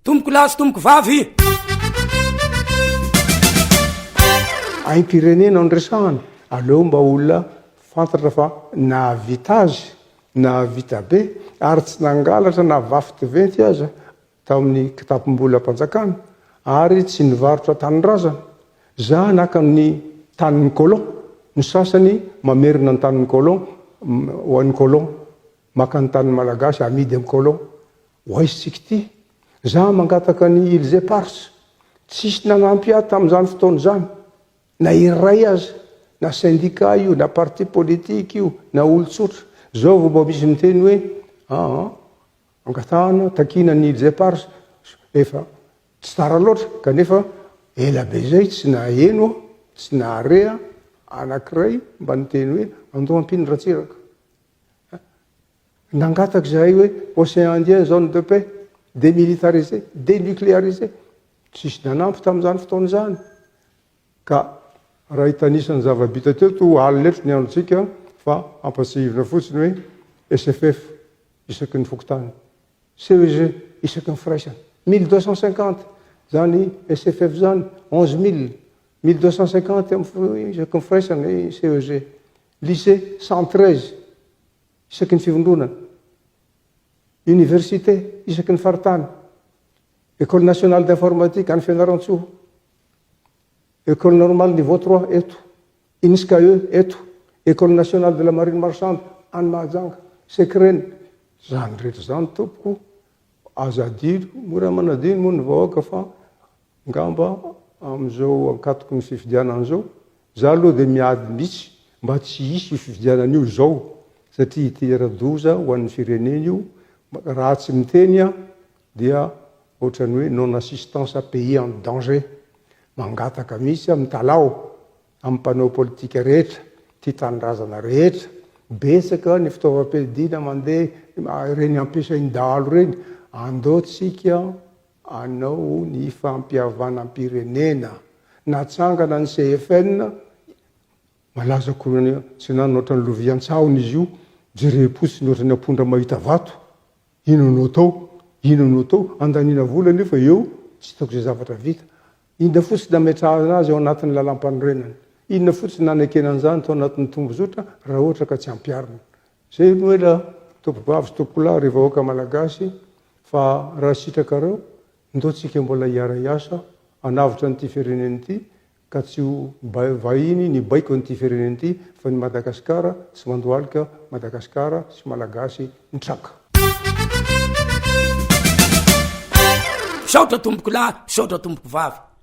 tomboko lahy sy tomboko vavy aim-pirenena andresahana aleo mba olona fantatra fa nahavita azy nahavita be ary tsy nangalatra na vafy diventy aza tamin'ny kitapom-bola mpanjakana ary tsy nivarotra tanindrazana za naka ny tanin'ny colon ny sasany mamerina ny tanin'ny colon ho an'ny colon maka ny tanin'ny malagasy amidy amin'ny colon ho aizitsika ty za mangataka ny Ilze Pars tsisy nanampy ahy tamin'izany fotoana zany na iray aza na syndicat io na parti politique io na olotsotra zao vao mba misy miteny hoe angatahana takina ny Ilze Pars efa tsy tara loatra kanefa ela be zay tsy naheno tsy naharea anankiray mba niteny hoe andao ampiny ratsiraka nangataka zahay hoe océan Indien zone de paix démilitarisé dénucléarisé tsisy nanampy tamin'izany fotoana zany ka raha hitanisany zava-bita teo to aliletro ny androtsika fa ampatsihivina fotsiny hoe SFF isaky ny fokotany CEG isaky ny firaisana 1250 zany SFF zany 11000 1250 isaky ny firaisana CEG lycée 113 isaky ny fivondronana université isaky ny faritany école nationale d'informatique any Fianaratsoa école normale niveau 3 eto INSCAE eto école nationale de la marine marchande any Mahajanga Sekreny zany rehetra zany tompoko azadino mora manadino moa ny vahoaka fa ngamba am'izao ankatoko ny fifidianan'izao za aloha dia miady mihitsy mba tsy hisy io fifidianan'io zao satria itera-doza ho an'ny firenena io raha tsy miteny a dia ohatrany hoe non assistance à pays en danger mangataka mihitsy amin'ny talao amin'ny mpanao politika rehetra ty tanindrazana rehetra betsaka ny fitaovam-piadina mandeha reny ampiasain-dalo reny andaotsika anao ny fampiavanam-pirenena natsangana ny CFN malaza koa tsy nanao ohatrany lovian-tsahony izy io jerepotsiny ohatrany ampondra mahita vato inonao tao andanina vola nefa eo tsy hitako zay zavatra vita inona fotsiny nametrahana azy ao anatin'ny lalam-panorenana inona fotsiny nanekenan'izany tao anatin'ny tombozotra raha ohatra ka tsy ampiarina zay hoe la tompoko sy tompoko lahy ry vahoaka malagasy fa raha sitrakareo ndotsika mbola hiara-iasa anavitra n'ity fireneny ity ka tsy ho vahiny ny baiko n'ity fireneny ity fa ny Madagasikara sy mandoalika Madagasikara sy malagasy nitraka saotra tomboko lahy saotra tomboko vavy